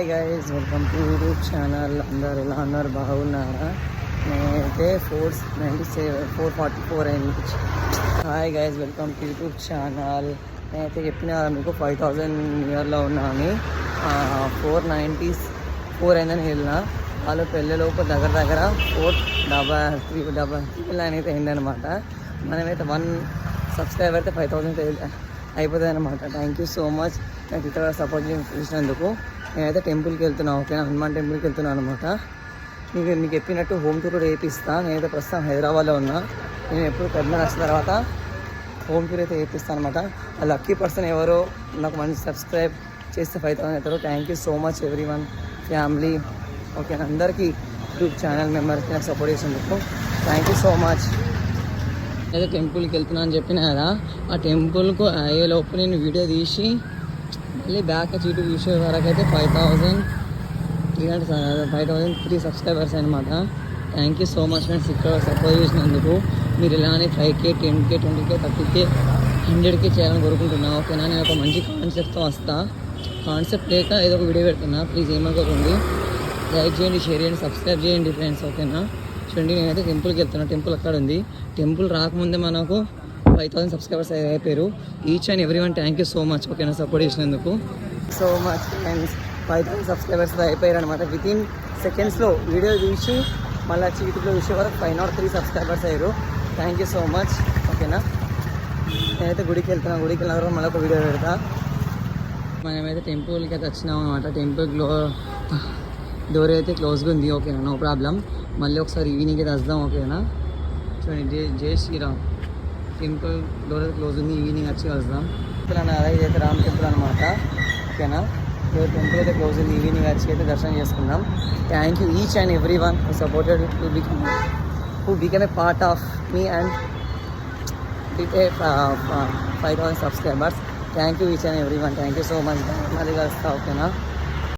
Hi guys, welcome to YouTube channel. అందరు ఎలా ఉన్నారు, బాగున్నారా? నేనైతే 444 అయింది. Hi guys, welcome to YouTube channel. నేనైతే చెప్పిన మీకు 5000 ఇయర్లో ఉన్నాను. 494 అయిందని వెళ్ళిన. వాళ్ళు పెళ్ళిలోపు దగ్గర 433 అయితే అయిందనమాట. మనమైతే 1 సబ్స్క్రైబర్ అయితే 5000 అయిపోతుంది అనమాట. థ్యాంక్ యూ సో మచ్ నాకు ఇక్కడ సపోర్ట్ చేసినందుకు. నేనైతే టెంపుల్కి వెళ్తున్నాను, ఓకేనా? హనుమాన్ టెంపుల్కి వెళ్తున్నాను అనమాట. మీకు చెప్పినట్టు హోమ్ టూర్ కూడా వేపిస్తాను. నేనైతే ప్రస్తుతం హైదరాబాద్లో ఉన్నా. నేను ఎప్పుడు పెద్దలు వచ్చిన తర్వాత హోమ్ టూర్ అయితే వేపిస్తాను అనమాట. ఆ లక్కీ పర్సన్ ఎవరో నాకు మంచి సబ్స్క్రైబ్ చేస్తే 5000 అవుతారు. Thank you so much everyone, family, ఓకేనా? అందరికీ యూట్యూబ్ ఛానల్ మెంబర్స్కి నాకు సపోర్ట్ చేసినందుకు థ్యాంక్ యూ సో మచ్. అయితే టెంపుల్కి వెళ్తున్నా అని చెప్పిన కదా, ఆ టెంపుల్కు అయ్యేలోపు నేను వీడియో తీసి మళ్ళీ బ్యాక్ చీటు చూసే వరకు అయితే 5303 సబ్స్క్రైబర్స్ అనమాట. Thank you so much friends ఇక్కడ సపోర్ట్ చేసినందుకు. మీరు ఇలానే 5K, 10K, 20K, 30K, 100K చేయాలని కోరుకుంటున్నా, ఓకేనా? నేను ఒక మంచి కాన్సెప్ట్తో వస్తా. కాన్సెప్ట్ లేక ఏదో ఒక వీడియో పెడుతున్నా, ప్లీజ్ ఏమనుకోకండి. లైక్ చేయండి, షేర్ చేయండి, సబ్స్క్రైబ్ చేయండి ఫ్రెండ్స్, ఓకేనా? చూడండి, నేనైతే టెంపుల్కి వెళ్తున్నా. టెంపుల్ అక్కడ ఉంది. టెంపుల్ రాకముందే మనకు 5000 సబ్స్క్రైబర్స్ అయిపోయారు. Each and everyone thank you so much, ఓకేనా? సపోర్ట్ చేసినందుకు సో మచ్ ఫ్రెండ్స్. 5000 సబ్స్క్రైబర్స్ అయిపోయారు అనమాట. వితిన్ సెకండ్స్లో వీడియో తీసి మళ్ళీ యూట్యూబ్లో చూసే వరకు 503 సబ్స్క్రైబర్స్ అయ్యారు. థ్యాంక్ యూ సో మచ్, ఓకేనా? నేనైతే గుడికి వెళ్తున్నాను. గుడికి వెళ్ళిన తర్వాత మళ్ళీ ఒక వీడియో పెడతా. మనమైతే టెంపుల్కి అయితే వచ్చినాం అనమాట. టెంపుల్ డోర్ అయితే క్లోజ్గా ఉంది, ఓకేనా? No problem. మళ్ళీ ఒకసారి ఈవినింగ్ అయితే వద్దాం, ఓకేనా? చూడండి, జై శ్రీరామ్. టెంపుల్ డోర్ అయితే క్లోజ్ ఉంది, ఈవినింగ్ వచ్చి వద్దాం. ఇదైతే రామ్ టెంపుల్ అనమాట, ఓకేనా? టెంపుల్ అయితే క్లోజ్ ఉంది, ఈవినింగ్ వచ్చి అయితే దర్శనం చేసుకుందాం. Thank you each and every one who supported who become a part of me and 5000 subscribers. Thank you each and every one. Thank you so much. మళ్ళీ కలుస్తా, ఓకేనా?